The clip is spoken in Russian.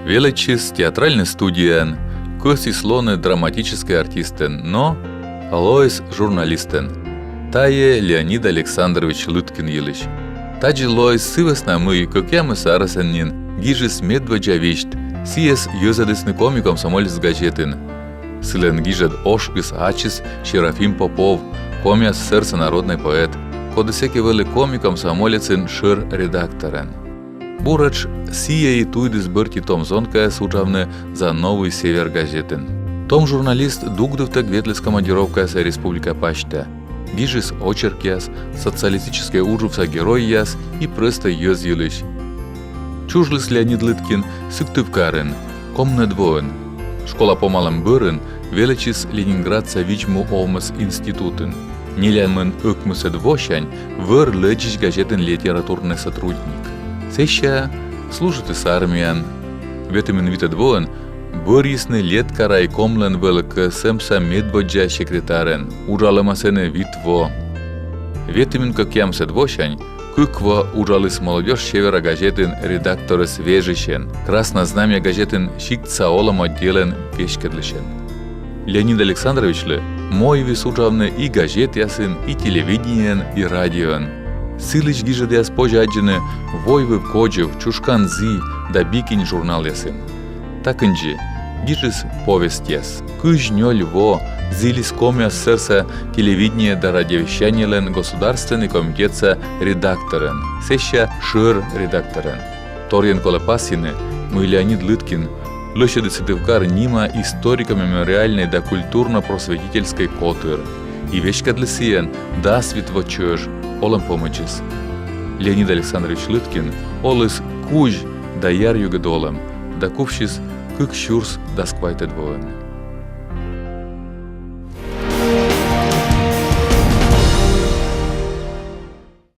Величис театральный студиян, косислоны драматический артистен, но Алоис журналистен. Тае Леонид Александрович Лыткин елиш. Таджи Лоис сывесна мы, как я мы сарасеннин, гижис медваджавишт, сиес юзадесны комиком самолис газетин. Сылен гижет ошкис ачис Шерафим Попов, комиас сердце народный поэт, кодесеки вели комиком самолицин шир редакторен. Бурач сия и туйдис берти Том Зонкая сужавны за новый север газетин. Том журналист дугдывтек ветлес командировкаяс Республика Пашта. Гижис очеркяс, социалистическая уживса герой яс и просто ёз елиш. Чужлис Леонид Лыткин сыктывкарен, комнет воин. Школа по малым бырын, величис Ленинград Савичму Олмас институтын. Нелямын өкмүсед вошань, выр лечич газетин литературный сотрудник. Сеща служит с армиян. Ветимин витед воин, Борисны лет карай комлен велик семса медводжа секретарен, ужалемасене витво. Ветимин как ямсед вошань, кукво ужалис молодежь севера газетин редакторы свежищен, красное знамя газетин шикца олам отделен пешкедлишен. Леонид Александрович ли, мой висужавны и газет ясын, и телевидениен, и радион. Сылыч гижет яс пожаджены, войвы коджев, чушкан зи, да бикин журнал ясын. Такынжи, гижес повесть яс. Кыж нёль во, зилис комиас сердца телевидение да радиовещаниелен Государственный комитетса редакторен, сеща шир редакторен. Торьен колепасины, мы Леонид Лыткин, лощады сытывкар нима историко-мемориальной да культурно-просветительской котыр. И вещка для сиен, да светво чёж, олем помочис. Леонид Александрович Лыткин, олыс куж да яр югедолем, да кувшис кык щурс да сквайтед воен.